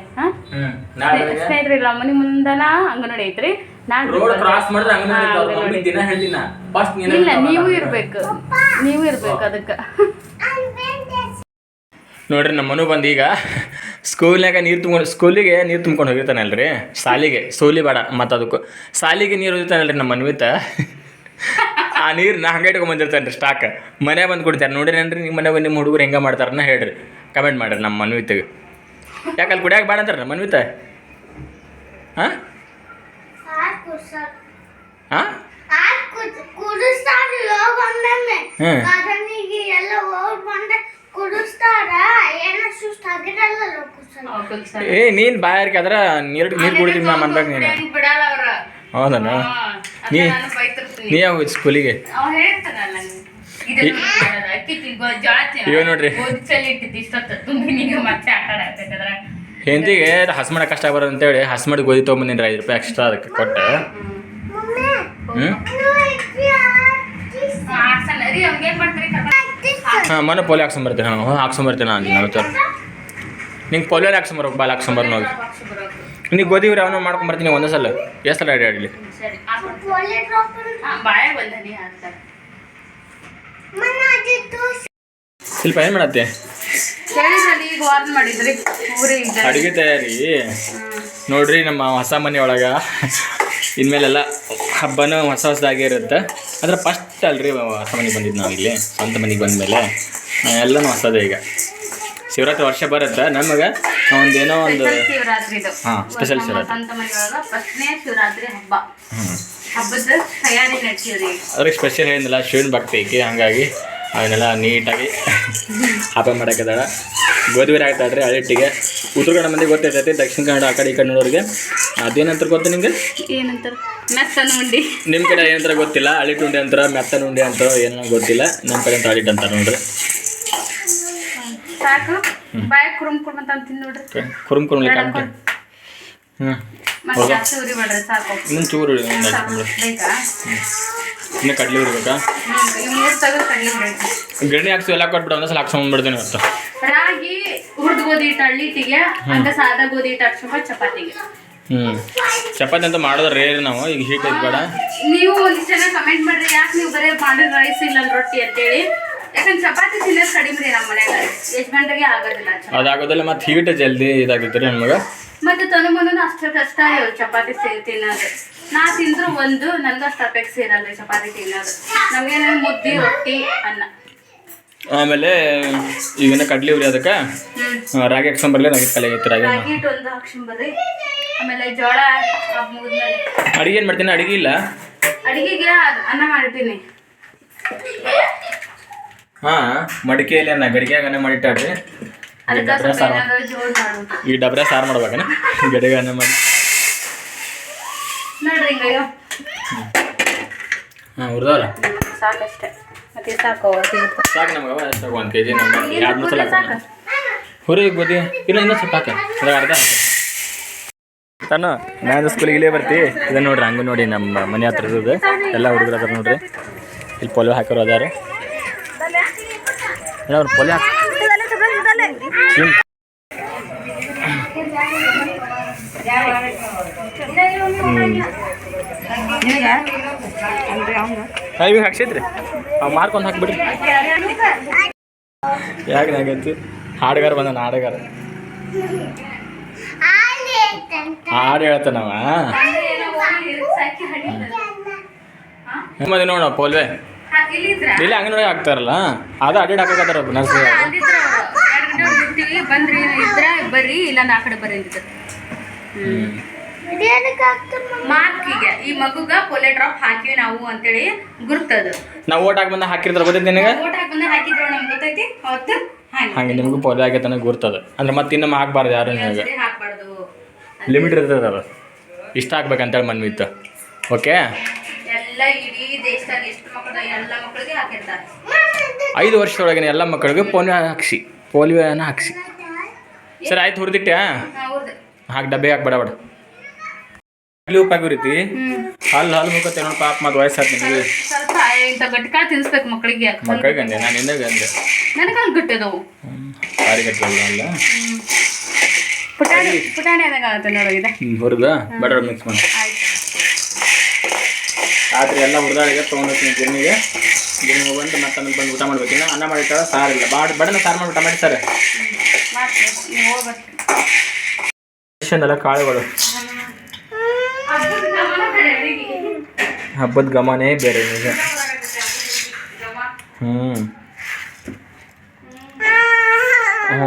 ಸ್ನೇಹಿತರೆ ಇಲ್ಲ ಮನಿ ಮುಂದನ ಅಂಗನವಾಡಿ ಐತ್ರಿ ರೋಡ್ ಕ್ರಾಸ್ ಮಾಡಿದ್ರೆ ಅಂಗನವಾಡಿ ದಿನ ಹೇಳ್ತೀನಿ ಫಸ್ಟ್ ಇಲ್ಲ ನೀವು ಇರ್ಬೇಕು ಅದಕ್ಕೆ ನೋಡ್ರಿ ನಮ್ಮ ಮನು ಬಂದು ಈಗ ಸ್ಕೂಲ್ನಾಗ ಸ್ಕೂಲಿಗೆ ನೀರು ತುಂಬ್ಕೊಂಡು ಹೋಗಿರ್ತಾನಲ್ರಿ ಸಾಲಿಗೆ ಸೋಲಿ ಬೇಡ ಮತ್ತು ಅದಕ್ಕೂ ಸಾಲಿಗೆ ನೀರು ಹೋಗಿರ್ತಾನಲ್ರಿ ನಮ್ಮ ಮನ್ವಿತ ಆ ನೀರು ನಾ ಹಂಗೆ ಇಟ್ಕೊಂಡ್ಬಂದಿರ್ತಾನೆ ರೀ ಸ್ಟಾಕ್ ಮನೆ ಬಂದು ಕೊಡ್ತಾರೆ ನೋಡಿರೇನ್ರಿ ನಿಮ್ಮ ಮನೆಗೆ ನಿಮ್ಮ ಹುಡುಗರು ಹೆಂಗೆ ಮಾಡ್ತಾರನ್ನ ಹೇಳ್ರಿ ಕಮೆಂಟ್ ಮಾಡಿರಿ ನಮ್ಮ ಮನ್ವಿತಗೆ ಯಾಕಲ್ಲಿ ಕುಡಿಯಾಕೆ ಬೇಡ ಅಂತಾರೆ ನಮ್ಮ ಮನ್ವಿತ ಹಾಂ ಹಾಂ ಏ ನೀನು ಬಾಯಾರಿಕೆ ಆದ್ರೆ ನೀರು ಕುಡಿತೀವಿ ನಾ ಅನ್ಬೇಕು ನೀನು ಹೌದಣ್ಣ ನೀ ಯಾವ ಸ್ಕೂಲಿಗೆ ಇವ ನೋಡ್ರಿ ಹೆಂಡತಿಗೆ ಹಸ್ಮಡ ಕಷ್ಟ ಬರೋದು ಅಂತೇಳಿ ಹಸ್ಮಡಿ ಗೋಧಿ ತೊಗೊಂಬಂದಿನ್ರಿ ₹5 ಎಕ್ಸ್ಟ್ರಾ ಅದಕ್ಕೆ ಕೊಟ್ಟು ಹಾಂ ಮನೆ ಪೋಲಿಯೋ ಹಾಕ್ಸ್ಕೊಂಬರ್ತೀನಿ ಹಾಕ್ಸ್ಕೊಂಬರ್ತೀನಿ ನಾನು ನಾನು ನಿಂಗೆ ಪೋಲಿಯೋ ಹಾಕ್ಸ್ಕೊಂಬರ್ಬೇಕು ಬಾಲ್ ಹಾಕ್ಸ್ಕೊಂಬರ್ ನೋಡಿ ನೀನು ಗೋಧಿ ಅವನ್ನ ಮಾಡ್ಕೊಂಬರ್ತೀನಿ ಒಂದೇ ಸಲ ಎಷ್ಟು ಸಲ ಅಡ್ಡಾಡಲಿ ಸ್ವಲ್ಪ ಏನು ಮಾಡತ್ತೆ ಅಡುಗೆ ತಯಾರಿ ನೋಡ್ರಿ ನಮ್ಮ ಹೊಸ ಮನೆ ಒಳಗೆ ಇನ್ಮೇಲೆಲ್ಲ ಹಬ್ಬನೂ ಹೊಸದಾಗೇ ಇರುತ್ತೆ ಆದರೆ ಫಸ್ಟ್ ಅಲ್ರಿ ಹೊಸ ಮನೆಗೆ ಬಂದಿದ್ದು ನಾವು ಇಲ್ಲಿ ಸ್ವಂತ ಮನೆಗೆ ಬಂದಮೇಲೆ ಎಲ್ಲನೂ ಹೊಸದೇ ಈಗ ಶಿವರಾತ್ರಿ ವರ್ಷ ಬರುತ್ತೆ ನಮಗೆ ಒಂದೇನೋ ಒಂದು ಹಾಂ ಸ್ಪೆಷಲ್ ಶಿವರಾತ್ರಿ ಅದ್ರಿಗೆ ಸ್ಪೆಷಲ್ ಏನಿಲ್ಲ ಶಿವನ ಭಕ್ತಿ ಐತಿ ಹಾಗಾಗಿ ಅವನ್ನೆಲ್ಲ ನೀಟಾಗಿ ಹಬ್ಬ ಮಾಡೋಕ್ಕಿದ್ದಾಳೆ ಗೋಧಿ ಬೇರೆ ಆಗ್ತಾಳ್ರಿ ಹಳ್ಳಿಟ್ಟಿಗೆ ಉತ್ತರ ಕನ್ನಡ ಮಂದಿಗೆ ಗೊತ್ತಿರ್ತೈತಿ ದಕ್ಷಿಣ ಕನ್ನಡ ಆ ಕಡೆ ಈ ಕಡೆ ನೋಡೋರಿಗೆ ಅದೇನಂತಾರೆ ಗೊತ್ತು ನಿಮಗೆ ನಿಮ್ಮ ಕಡೆ ಏನಂತಾರೆ ಗೊತ್ತಿಲ್ಲ ಹಳ್ಳಿಟ್ಟು ಉಂಡೆ ಅಂತಾರೆ ಮೆತ್ತನ ಉಂಡೆ ಅಂತಾರೋ ಏನೋ ಗೊತ್ತಿಲ್ಲ ನಮ್ಮ ಕಡೆ ಅಂತ ಹಳ್ಳಿಟ್ಟು ಅಂತಾರೆ ನೋಡ್ರಿ ಕುರುಮ್ ಇನ್ನೊಂದು ಚೂರು ಇನ್ನು ಕಡ್ಲಿ ಇರ್ಬೇಕಾ ಗಿರಣಿ ಹಾಕ್ಸಿ ಎಲ್ಲ ಕೊಟ್ಬಿಟ್ಟು ಒಂದೊಂದ್ಸಲ ಹಾಕ್ಸ್ಕೊಂಡ್ಬಿಡ್ತೀನಿ ಇವತ್ತು ರಾಗಿ ಹುರ್ದು ಗೋಧಿ ಹಿಟ್ಟು ಹಳ್ಳಿಟ್ಟಿಗೆ ಹಂಗ ಸಾದಾ ಗೋಧಿ ಹಿಟ್ಟು ಹಾಕ್ಸ್ಕೊಂಬ ಚಪಾತಿಗೆ ಚಪಾತಿ ಅಂತ ಮಾಡೋದ್ರ ರೇರ್ ನಾವು ಈಗ ಹೀಟ್ ಐತೆ ಬೇಡ. ನೀವು ಒಂದಿಷ್ಟು ಜನ ಕಮೆಂಟ್ ಮಾಡ್ರಿ ಯಾಕೆ ನೀವು ಬರೀ ಮಾಡಿದ ರೈಸ್ ಇಲ್ಲ ರೊಟ್ಟಿ ಅಂತೇಳಿ. ಯಾಕಂದ್ರೆ ಚಪಾತಿ ತಿನ್ನೋದು ಕಡಿಮೆ ರೀ ನಮ್ಮ ಮನ್ಯಾಗ, ಯಜಮಾನ್ರಿಗೆ ಆಗೋದಿಲ್ಲ. ಅದಾಗೋದಿಲ್ಲ ಮತ್ತು ಹೀಟ್ ಜಲ್ದಿ ಇದಾಗ್ತೈತೆ ರೀ ನಮಗೆ. ಮತ್ತೆ ತನಮನು ಅಷ್ಟು ಕಷ್ಟ ಚಪಾತಿ ತಿನ್ನೋದು. ನಾ ತಿಂದ್ರು ಒಂದು ನನಗೆ ಅಷ್ಟು ಅಪೇಕ್ಷೆ ಇರಲ್ಲ ರೀ ಚಪಾತಿ ತಿನ್ನೋದು. ನಮಗೇನ ಮುದ್ದೆ ರೊಟ್ಟಿ ಅನ್ನ. ಆಮೇಲೆ ಈಗಿನ ಕಡ್ಲಿ ಉರಿ ಅದಕ್ಕೆ ರಾಗಿ ಹಾಕ್ಸ್ಕೊಂಬರ್ಲಿ, ರಾಗಿ ಕಲೆ ಐತೆ ರಾಗಿ ಹಿಟ್ಟು ಒಂದು ಹಾಕ್ಸ್ಕೊಂಬರ್ರಿ. ಆಮೇಲೆ ಜೋಳ ಮುಗಿದ್ಮೇಲೆ ಅಡಿಗೆ ಏನು ಮಾಡ್ತೀನಿ, ಅಡಿಗೆ ಇಲ್ಲ ಅಡಿಗೆಗೆ ಅನ್ನ ಮಾಡಿರ್ತೀನಿ. ಹಾಂ ಮಡಿಕೆಯಲ್ಲಿ ಅನ್ನ ಗಡಿಗೆಯಾಗ ಅನ್ನ ಮಾಡಿಟ್ಟಾಡ್ರಿ. ಅದಕ್ಕೆ ಸ್ವಲ್ಪ ಏನಾದ್ರು ಜೋಳ ಮಾಡ್ಬೇಕು. ಈ ಡಬ್ರೆ ಸಾರು ಮಾಡ್ಬೇಕನ ಗಡಿಗೆ ಅನ್ನ ಮಾಡಿ ನೋಡ್ರಿ ಹಿಂಗ ಹಾಂ ಹುರಿದವಲ್ಲ ಸಾಕಷ್ಟೇ. ಮತ್ತೆ ಸಾಕು ಸಾಕು ನಮ್ಗೆ ಅವ ಸಾಕು 1 kg ನಮ್ಗೆ 2 ಸಲ ಹಾಕ ಹುರಿ ಗೋಧಿ ಇಲ್ಲ ಇನ್ನೂ ಸ್ವಲ್ಪ ಹಾಕ ಅದಾಗ ಅರ್ಧ ಹಾಕ ತಾನು. ನಾನು ಸ್ಕೂಲಿಗೆ ಇಲ್ಲೇ ಬರ್ತಿ ಇದನ್ನು ನೋಡ್ರಿ, ಹಂಗೆ ನೋಡಿ ನಮ್ಮ ಮನೆ ಹತ್ರ ಇರೋದು ಎಲ್ಲ ಹುಡುಗರು ಅದಾರ ನೋಡ್ರಿ. ಇಲ್ಲಿ ಪೊಲೆ ಹಾಕೋರು ಅದಾರ ಅವ್ರು ಪೊಲೆ ಹಾಕಿ ಇವಾಗ ಹಾಕ್ಸಿದ್ರಿ ಅವು ಮಾರ್ಕೊಂಡು ಹಾಕ್ಬಿಡ್ರಿ. ಯಾಕೆ ಆಗೈತಿ ಹಾಡುಗಾರ ಬಂದ ಹಾಡುಗಾರ ಹಾಡು ಹೇಳ್ತಾನವ. ಮತ್ತೆ ನೋಡ ಪೋಲ್ವೆ ಇಲ್ಲಿ ಅಂಗನವಾಡಿ ಹಾಕ್ತಾರಲ್ಲ ಅದು ಅಡ್ಡಾಡ್ ಹಾಕತ್ತಾರ ನರ್ಸರಿ ಬಂದ್ರಿ ಇದ್ರ ಬರ್ರಿ ಇಲ್ಲ ನಾ ಕಡೆ ಬರ್ರಿ ಅಂದಿದ್ರು. ಮಾರ್ಕಿಗೆ ಈ ಮಗುಗ ಪೊಲೆ ಡ್ರಾಪ್ ಹಾಕಿವಿ ನಾವು ಅಂತೇಳಿ ಗುರ್ತದು. ನಾವು ಓಟ್ ಹಾಕಿ ಬಂದ ಹಾಕಿರ್ತಾರ ಗೊತ್ತೈತಿ ನಿನಗೆ? ಓಟ್ ಹಾಕಿ ಬಂದ ಹಾಕಿದ್ರು ನಮ್ಗೆ ಗೊತ್ತೈತಿ ಅವತ್ತು ಹಂಗೆ ನಿಮಗೂ ಪೊಲೆ ಆಗೈತೆ ಗುರ್ತದ ಅಂದ್ರೆ ಮತ್ತೆ ಇನ್ನೊಮ್ಮೆ ಹಾಕ್ಬಾರ್ದು ಯಾರು ನಿಮಗೆ ಹಾಕ್ಬಾರ್ದು, ಲಿಮಿಟ್ ಇರ್ತದ ಅದು ಇಷ್ಟ ಹಾಕ್ಬೇಕಂತೇಳಿ ಮನ್ವಿ ಇತ್ತು. ಓಕೆ ಎಲ್ಲ ಇಡೀ ದೇಶದಾಗ ಎಷ್ಟು ಮಕ್ಕಳ ಎಲ್ಲ ಮಕ್ಕಳಿಗೆ ಹಾಕಿರ್ತಾರೆ. 5 ವರ್ಷದೊಳಗಿನ ಎಲ್ಲ ಮಕ್ಕಳಿಗೆ ಪೋಲಿಯೋನ ಹಾಕ್ಸಿ. ಸರಿ ಆಯ್ತು ಹುರಿದಿಟ್ಟೆ ಹಾಕಿ ಡಬ್ಬೆ ಹಾಕ್ಬೇಡ ಬೇಡ ಅಲ್ಲಿ ಉಪ್ಪು ಹಾಕಿರ್ತಿ ಹಾಲು ಮುಖತ್ತೆ ನೋಡಿ ಪಾಪ ಮತ್ತು ವಯಸ್ಸಾಯ್ತು ನಿಮಗೆ. ಸ್ವಲ್ಪ ಇಂಥ ಗಟ್ಟಿಕಾಳು ತಿನ್ಸ್ಬೇಕು ಮಕ್ಕಳಿಗೆ. ಅಂದೆ ನಾನು ನಿನ್ನಾಗ ಅಂದೆ ನನಗೆ ಅಲ್ಲಿ ಗಟ್ಟದವು ಸಾರಿ ಗಟ್ಟಿಲ್ಲ ಅಲ್ಲ ಪುಟಾಣಿ ಆದಾಗ ಆಗುತ್ತೆ ನೋಡೋಗಿದೆ. ಹುರಿದ ಬೇಡ ಮಿಕ್ಸ್ ಮಾಡಿ ರಾತ್ರಿ ಎಲ್ಲ ಹುರಿದಾಳಿಗೆ ತೊಗೊಂಡೋಗ್ತೀನಿ ಗಿರ್ನಿಗೆ ಹೋಗಂತ ಮತ್ತೆ ಆಮೇಲೆ ಬಂದು ಊಟ ಮಾಡ್ಬೇಕು. ಇನ್ನು ಅನ್ನ ಮಾಡಿರ್ತಾರ ಸಾರಿಲ್ಲ ಬಡನ ಸಾರು ಮಾಡಿ ಊಟ ಮಾಡಿ ಸರ್ ಎಲ್ಲ ಕಾಳುಗಳು ಹಬ್ಬದ ಗಮನೇ ಬೇರೆ ನಿಜ.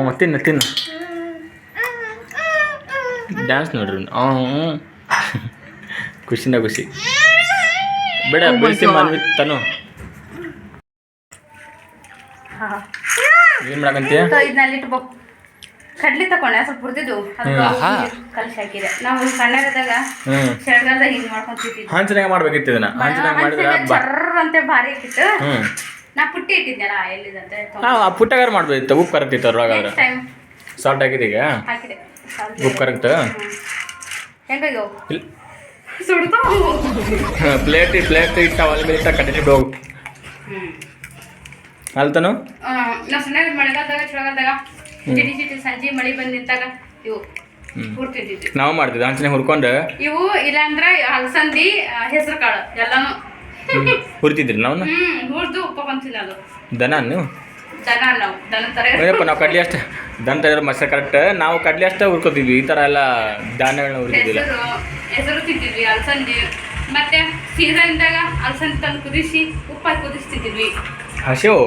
ತಿನ್ನು ಡ್ಯಾನ್ಸ್ ನೋಡ್ರಿ. ಖುಷಿನ ಖುಷಿ ಬೇಡ ಬಿಡಿಸಿ ಮನ್ವಿ ತನು ಏನು ಮಾಡಕಂತೀಯ? ಇದನ್ನಿಟ್ಟು ಕಡ್ಲಿ ತಕೊಂಡೆ ಸ್ವಲ್ಪ ಹುರಿದಿದ್ದು ಕಲ್ಸಿ ಹಾಕಿದೆ. ನಾವು ಸಣ್ಣದಾಗ ಚಳಿಗಾಲದಾಗ ಹಿಂಗೆ ಮಾಡ್ಕೊಂತಿದ್ವಿ. ಹಂಚನಾಗ ಮಾಡ್ಬೇಕಿತ್ತು ಇದನ್ನ ಹಂಚನಾಗ ಮಾಡಿದ್ರೆ ಚರ್ರಂತೆ ಭಾರಿ ಇಟ್ಟಿತ್ತು. ನಾ ಪುಟ್ಟಿ ಇಟ್ಟಿದ್ನಲ್ಲ ಎಲ್ಲಿದಂತೆ ಆ ಪುಟ್ಟಗಾರ ಮಾಡ್ಬೇಕಿತ್ತು. ಉಪ್ಪು ಕರಗ್ತಿತ್ತು ಅದ್ರೊಳಗಾದ್ರೆ ಸಾಲ್ಟ್ ಹಾಕಿದೆ ಈಗ ಹಾಕಿದೆ. ಉಪ್ಪು ಕರಗ್ತ ಹೆಂಗಾಗ್ಯವು ಸುಡ್ತಾವು. ಪ್ಲೇಟ್ ಇಟ್ಟ ಒಲೆ ಮೇಲೆ ಇಟ್ಟ ಕಟ್ಟಿಟ್ಟು ಹೋಗು ಅಲ್ತಾನು. ನಾವು ಸಣ್ಣಗ ಮಳೆಗಾಲದಾಗ ಚಳಿಗಾಲದಾಗ ಚಿಟಿ ಸಂಜೆ ಮಳೆ ಬಂದು ನಿಂತಾಗ ಇವು ಹುರ್ತಿದ್ವಿ. ನಾವು ಮಾಡ್ತಿದ್ವಿ ಹಂಚನೆ ಹುರ್ಕೊಂಡು. ಇವು ಇಲ್ಲಾಂದ್ರೆ ಅಲಸಂದಿ ಹೆಸರು ಕಾಳು ಎಲ್ಲಾನು ಹುರಿತಿದ್ರಿ ನಾವು ಹುರಿದು ಉಪ್ಪ ತಿನ್ನೋದು. ದನ ನೀವು ದನ ತರ ನಾವು ಕಡ್ಲಿ ಅಷ್ಟೇ ದನ ತರ ಮಸಾಲೆ ಕರೆಕ್ಟ್. ನಾವು ಕಡ್ಲಿ ಅಷ್ಟೇ ಹುರ್ಕೋತಿದ್ವಿ. ಈ ಥರ ಎಲ್ಲ ಧಾನ್ಯಗಳನ್ನ ಹುರಿತಿದ್ದಿಲ್ಲ. ಹೆಸರು ತಿಂತಿದ್ವಿ ಅಲಸಂದಿ. ಮತ್ತೆ ಸೀಸನ್ದಾಗ ಅಲಸಂದಿ ತಂದು ಕುದಿಸಿ ಉಪ್ಪಾಕಿ ಕುದಿಸ್ತಿದ್ವಿ. ಹಸಿವು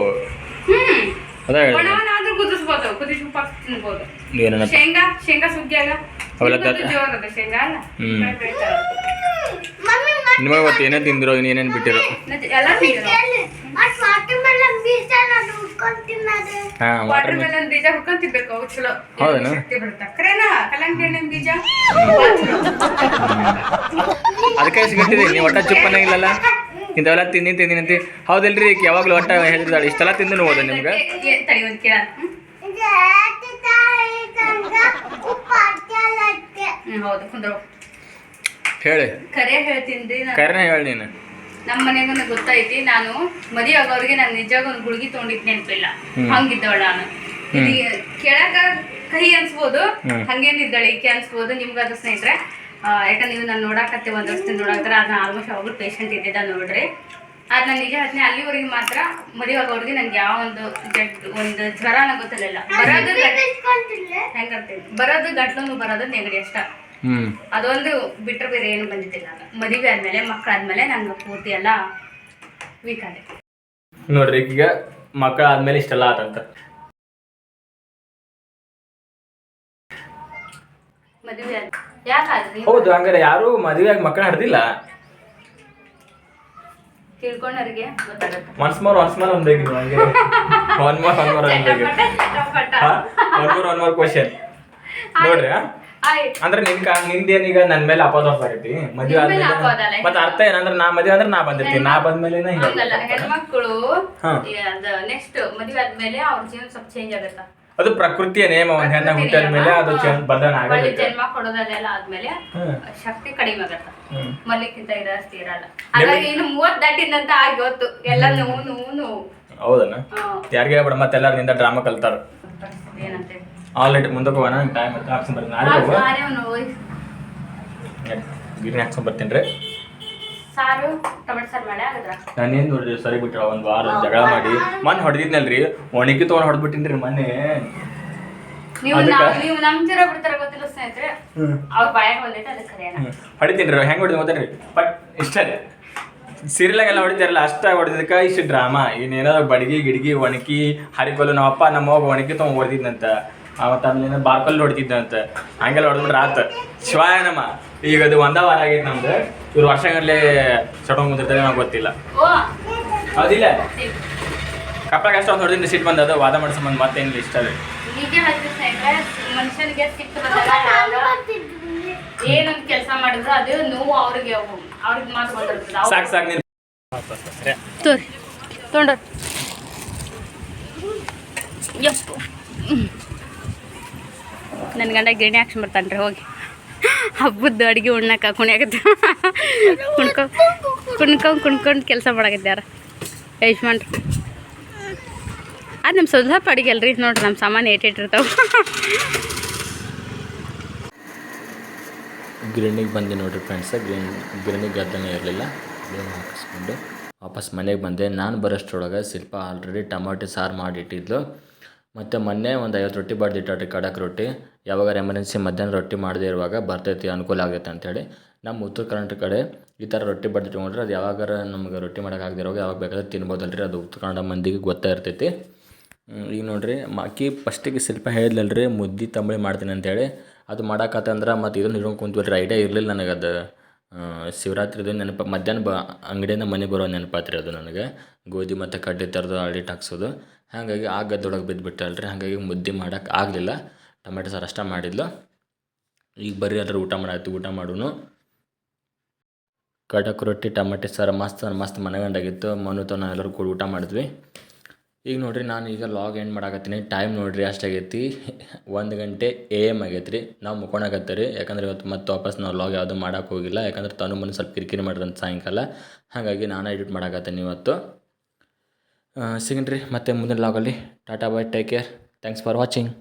ಅದ ಒಣವನಾದ್ರೂ ಕುದಿಸ್ಬೋದು, ಕುದಿಸಿ ಉಪ್ಪಾಕಿ ತಿನ್ಬೋದು. ಏನ ಶೇಂಗಾ ಸುಗ್ಗಿಯಾಗ ಜೋರದ ಶೇಂಗಾ ಅಲ್ಲ ನಿಮಗೆ ಗೊತ್ತು ಏನೇನು ತಿಂದಿರೋ ಏನೇನು ಬಿಟ್ಟಿರೋ ಎಲ್ಲ ವಾಟರ್ ಮೆಲನ್ ಬೀಜ ಹುರ್ಕೊಂಡ್ ತಿನ್ಬೇಕು. ಅವು ಚಲೋ ಹೌದೇನು? ಕರೆನಾ ಕಲ್ಲಂಗಡಿ ಹಣ್ಣಿನ ಬೀಜ ಅದಕ್ಕೆ ಸಿಗಟ್ಟಿದೆ. ನೀವು ಒಟ್ಟ ಚುಪ್ಪನೇ ಇಲ್ಲಲ್ಲ ಇಂಥವೆಲ್ಲ ತಿಂದಿನಂತೆ ಹೌದಲ್ರಿ. ಯಾವಾಗಲೂ ಒಟ್ಟ ಹೇಳಿದಾಳೆ ಇಷ್ಟೆಲ್ಲ ತಿಂದು ಹೋದ ನಿಮ್ಗೆ. ತಡಿ ಒಂದು ಕೇಳ ಹೌದು ಕುಂದ್ರು ಹೇಳಿ ಕರೆ ಹೇಳ್ತೀನಿ. ಕರೆನ ಹೇಳಿ ನೀನು. ನಮ್ಮ ಮನೆಗೂ ಗೊತ್ತೈತಿ. ನಾನು ಮದುವೆ ಆಗೋರಿಗೆ ನಾನು ನಿಜಾಗ ಒಂದು ಗುಳಿಗೆ ತೊಗೊಂಡಿದ್ ನೆನಪಿಲ್ಲ. ಹಂಗಿದ್ದವಳ ನಾನು. ಇಲ್ಲಿ ಕೇಳಾಕ ಕಹಿ ಅನ್ಸ್ಬೋದು, ಹಂಗೇನಿದ್ದಾಳೆ ಈಕೆ ಅನ್ಸ್ಬೋದು ನಿಮ್ಗಾದ ಸ್ನೇಹಿತರೆ. ಯಾಕಂದ್ರೆ ನೀವು ನಾನು ನೋಡಾಕತ್ತಿ ಒಂದು ವರ್ಷದಿಂದ ನೋಡಾಕ್ತಾರೆ ಅದನ್ನ ಆಲ್ಮೋಸ್ಟ್ ಅವಾಗ ಪೇಷಂಟ್ ಇದ್ದಿದ್ದ ನೋಡ್ರಿ ಅದು ನಾನು ನಿಜ ಹೇಳ್ತೀನಿ ಅಲ್ಲಿವರೆಗೆ ಮಾತ್ರ ಮದುವೆ ಆಗೋರಿಗೆ ನನಗೆ ಯಾವ ಒಂದು ಜ್ವರನ ಗೊತ್ತಿರಲಿಲ್ಲ ಬರೋದು ಗಂಟ್ಲು ಬರೋದು ನೆಗಡಿ ಅಷ್ಟ ಅದೊಂದು ಬಿಟ್ಟರೆ ಬೇರೆ ಏನು ಬಂದಿದ್ದಿಲ್ಲ ಮದುವೆ ಆದ್ಮೇಲೆ ಮಕ್ಕಳಾದ್ಮೇಲೆ ನಂಗೆ ಪೂರ್ತಿ ಎಲ್ಲ ವೀಕ್ ಆದೆ ನೋಡ್ರಿ ಈಗ ಮಕ್ಕಳಾದ್ಮೇಲೆ ಇಷ್ಟೆಲ್ಲ ಆತಂತ ಮದುವೆ ಯಾಕಾದ್ರಿ ಹೌದು ಹಂಗಾರೆ ಯಾರು ಮದುವೆಯಾಗಿ ಮಕ್ಕಳ ಹಡ್ದಿಲ್ಲ ತಿಳ್ಕೊಂಡವ್ರಿಗೆ ಗೊತ್ತಾಗುತ್ತೆ ಒನ್ಸ್ ಮೋರ್ ಒಂದ್ ಬೇಕು ಹಂಗೆ ಒನ್ ಮೋರ್ ಕ್ವಶನ್ ನೋಡ್ರಿ ಅಂದ್ರೆ ನಿಂದೇನೀಗ ನನ್ ಮೇಲೆ ಅಪೋದರ್ಸ್ ಆಗೈತಿ ಮದ್ವೆ ಆದ್ಮೇಲೆ ಮತ್ತೆ ಅರ್ಥ ಏನಂದ್ರೆ ನಾ ಮದ್ವೆ ಅಂದ್ರೆ ನಾ ಬಂದಿರ್ತೀನಿ ನಾ ಬಂದ್ಮೇಲೆ ಹೆಣ್ಮಕ್ಳು ನೆಕ್ಸ್ಟ್ ಮದುವೆ ಆದ್ಮೇಲೆ ಅವ್ರ ಜೀವನ ಸ್ವಲ್ಪ ಚೇಂಜ್ ಆಗತ್ತ ಅದು ಪ್ರಕೃತಿಯ ನಿಯಮ ಒಂದ್ ಹೆಣ್ಣ ಹುಟ್ಟಿದ ಮೇಲೆ ಅದು ಬದಲಾವಣೆ ಆಗಬೇಕು ಜನ್ಮ ಕೊಡೋದೆಲ್ಲ ಆದ್ಮೇಲೆ ಶಕ್ತಿ ಕಡಿಮೆ ಆಗತ್ತ ಮೊದಲಿಕ್ಕಿಂತ ಜಾಸ್ತಿ ಇರಲ್ಲ ಹಾಗಾಗಿ ಇನ್ನು 30 ದಾಟಿದಂತ ಆಗಿ ಗೊತ್ತು ಎಲ್ಲ ನೋವು ಹೌದಣ್ಣ ಯಾರಿಗೆ ಹೇಳ್ಬೇಡ ಮತ್ತೆ ಎಲ್ಲಾರು ನಿಂದ ಡ್ರಾಮಾ ಕಲ್ತಾರ ಏನಂತ ಆಲ್ರೆಡಿ ಮುಂದಕ್ಕೆ ಹೋಗೋಣ ಟೈಮ್ ಆಯ್ತು ಹಾಕ್ಸ್ಕೊಂಡ್ ಗಿರಣಿ ಹಾಕ್ಸ್ಕೊಂಡ್ ಬರ್ತೀನಿ ಸಾರು ಟೊಮೆಟೊ ಸಾರು ಮಾಡಿ ಆಗಿದ್ರ ನಾನೇನ್ ನೋಡ್ರಿ ಸರಿ ಬಿಟ್ರ ಒಂದ್ ವಾರ ಜಗಳ ಮಾಡಿ ಮೊನ್ನೆ ಹೊಡೆದಿದ್ನಲ್ರಿ ಒಣಗಿ ತಗೊಂಡ್ ಹೊಡೆದ್ಬಿಟ್ಟಿನ್ರಿ ಮೊನ್ನೆ ನೀವು ನಂಬ್ತಿರ ಬಿಡ್ತಾರ ಗೊತ್ತಿಲ್ಲ ಸ್ನೇಹಿತರೆ ಅವ್ರ ಬಾಯಾಗ ಬಂದೈತೆ ಅದಕ್ಕೆ ಕರೆಯೋಣ ಹೊಡಿತೀನ್ರಿ ಹೆಂಗ್ ಹೊಡಿದ್ ಗೊತ್ತೇನ್ರಿ ಬಟ್ ಇಷ್ಟ ಸೀರಿಯಲಾಗೆಲ್ಲ ಹೊಡಿತಾರಲ್ಲ ಅಷ್ಟಾಗಿ ಹೊಡೆದಕ್ಕೆ ಇಷ್ಟು ಡ್ರಾಮಾ ಇನ್ನೇನಾದ್ರು ಬಡಗಿ ಗಿಡಗಿ ಒಣಗಿ ಹರಿಕೊಲ್ಲು ನಮ್ಮಪ್ಪ ನಮ್ಮ ಹೋಗಿ ಒಣಗಿ ತೊಗೊಂಡು ಹೊಡೆದಿದ್ನಂತ ಅವತ್ತು ಅದ್ಲೇನೋ ಬಾರ್ಕಲ್ಲು ಹೊಡಿತಿದ್ದಂತ ಹಂಗೆಲ್ಲ ಹೊಡೆದ್ಬಿಟ್ರೆ ಆತ ಶಿವಾಯ ನಮ್ಮ ಈಗ ಅದು ಒಂದ ವಾರ ಆಗೈತೆ ನಮ್ದು ಇವ್ರು ವರ್ಷಗಟ್ಟಲೆ ಸೊಟ್ಕೊಂಡ್ ಮುಂದಿರ್ತಾರೆ ನಮ್ಗೆ ಗೊತ್ತಿಲ್ಲ ಹೌದಿಲ್ಲ ಕಪ್ಪಳಾಗ ಅಷ್ಟೊಂದು ಹೊಡೆದಿಂದ ಸಿಟ್ಟು ಬಂದ ಅದು ವಾದ ಮಾಡಿಸ್ಕೊಂಬಂದು ಮತ್ತೇನಿಲ್ಲ ಇಷ್ಟ ಅದೇ ಮನುಷ್ಯನಿಗೆ ಸಿಟ್ಟು ಬಂದಾಗ ಏನೊಂದು ಕೆಲಸ ಮಾಡಿದ್ರು ಅದು ನೋವು ಅವ್ರಿಗೆ ಮಾತ್ರ ಬಂದಿರ್ತದೆ ಸಾಕು ಸಾಕು ನೀನು ತೋರಿ ತೊಗೊಂಡ್ರಿ ಎಷ್ಟು ನನ್ನ ಗಂಡ ಗಿರಣಿ ಹಾಕ್ಸಿ ಬರ್ತಾನೆ ರೀ ಹೋಗಿ ಹಬ್ಬದ್ದು ಅಡುಗೆ ಉಣ್ಣಕ್ಕೆ ಕುಣಿಯಾಗತ್ತೆ ಕುಣ್ಕೊಂಡು ಕೆಲಸ ಮಾಡಾಕತ್ಯಾರ ಯಜಮಾನ್ರಿ ಅದು ನಮ್ಮ ಸ್ವಲ್ಪ ಅಡುಗೆ ಅಲ್ರಿ ನೋಡ್ರಿ ನಮ್ಮ ಸಾಮಾನು ಏಟಿಟ್ಟಿರ್ತಾವೆ ಗಿರಣಿಗೆ ಬಂದೆ ನೋಡಿರಿ ಫ್ರೆಂಡ್ಸ ಗಿರಣಿ ಗದ್ದನೇ ಇರಲಿಲ್ಲ ಬೇಗ ಹಾಕಿಸ್ಕೊಂಡು ವಾಪಸ್ ಮನೆಗೆ ಬಂದೆ ನಾನು ಬರೋಷ್ಟರೊಳಗೆ ಶಿಲ್ಪ ಆಲ್ರೆಡಿ ಟೊಮಾಟೊ ಸಾರು ಮಾಡಿಟ್ಟಿದ್ಲು ಮತ್ತು ಮೊನ್ನೆ ಒಂದು 50 ರೊಟ್ಟಿ ಬಡ್ದಿಟ್ಟಾಡ್ರಿ ಕಡಕ್ ರೊಟ್ಟಿ ಯಾವಾಗ ಎಮರ್ಜೆನ್ಸಿ ಮಧ್ಯಾಹ್ನ ರೊಟ್ಟಿ ಮಾಡದೇ ಇರುವಾಗ ಬರ್ತೈತಿ ಅನುಕೂಲ ಆಗೈತೆ ಅಂಥೇಳಿ ನಮ್ಮ ಉತ್ತರ ಕರ್ನಾಟಕ ಕಡೆ ಈ ಥರ ರೊಟ್ಟಿ ಬಡ್ದಿಟ್ಕೊಂಡ್ರೆ ಅದು ಯಾವಾಗಾರ ನಮ್ಗೆ ರೊಟ್ಟಿ ಮಾಡೋಕ್ಕಾಗದಿರೋವಾಗ ಯಾವಾಗ ಬೇಕಾದ್ರೆ ತಿನ್ಬೋದಲ್ರಿ ಅದು ಉತ್ತರ ಕನ್ನಡ ಮಂದಿಗೆ ಗೊತ್ತಾ ಇರ್ತೈತಿ ಈಗ ನೋಡಿರಿ ಆಕಿ ಫಸ್ಟಿಗೆ ಶಿಲ್ಪ ಹೇಳಿದ್ಲಲ್ರಿ ಮುದ್ದೆ ತಂಬಳಿ ಮಾಡ್ತೀನಿ ಅಂತೇಳಿ ಅದು ಮಾಡೋಕತ್ತಂದ್ರೆ ಮತ್ತು ಇದನ್ನು ಹಿಡ್ಕೊಂಡು ಕುಂತ್ಬಿಟ್ರಿ ಐಡಿಯಾ ಇರಲಿಲ್ಲ ನನಗೆ ಅದು ಶಿವರಾತ್ರಿದು ನೆನಪು ಮಧ್ಯಾಹ್ನ ಅಂಗಡಿಯಿಂದ ಮನೆಗೆ ಬರೋ ನೆನಪಾತ್ರಿ ಅದು ನನಗೆ ಗೋಧಿ ಮತ್ತು ಕಡ್ಡಿ ಥರದ್ದು ಅಡಿಟ್ಟು ಹಾಕ್ಸೋದು ಹಾಗಾಗಿ ಆ ಗದ್ದೊಳಗೆ ಬಿದ್ದುಬಿಟ್ಟಲ್ರಿ ಹಾಗಾಗಿ ಮುದ್ದೆ ಮಾಡೋಕೆ ಆಗಲಿಲ್ಲ ಟೊಮೆಟೊ ಸಾರು ಅಷ್ಟೇ ಮಾಡಿದ್ಲು ಈಗ ಬರ್ರಿ ಅದ್ರ ಊಟ ಊಟ ಮಾಡೋನು ಕಡಕ್ ರೊಟ್ಟಿ ಟೊಮೆಟೊ ಸಾರು ಮಸ್ತ್ ಮನೆಗಂಡಾಗಿತ್ತು ಮನುతో ನಾನು ಎಲ್ಲರೂ ಕೂಡ ಊಟ ಮಾಡಿದ್ವಿ ಈಗ ನೋಡಿರಿ ನಾನು ಈಗ ಲಾಗ್ ಎಂಡ್ ಮಾಡಾಕತ್ತೀನಿ ಟೈಮ್ ನೋಡಿರಿ ಅಷ್ಟಾಗೈತಿ 1 ಗಂಟೆ AM ಆಗೈತೆ ರೀ ನಾವು ಮುಕ್ಕೊಳಕತ್ತೀವಿ ರೀ ಯಾಕಂದ್ರೆ ಇವತ್ತು ಮತ್ತೆ ವಾಪಸ್ ನಾವು ಲಾಗ್ ಯಾವುದೂ ಮಾಡೋಕೆ ಹೋಗಿಲ್ಲ ಯಾಕಂದ್ರೆ ತನು ಮನೆ ಸ್ವಲ್ಪ ಕಿರಿಕಿರಿ ಮಾಡಿರಂತ ಸಾಯಂಕಾಲ ಹಾಗಾಗಿ ನಾನು ಎಡಿಟ್ ಮಾಡಾಕತ್ತೀನಿ ಇವತ್ತು ಸಿಗಣ್ರಿ ಮತ್ತೆ ಮುಂದಿನ ಲಾಗಲ್ಲಿ tata bye take care thanks for watching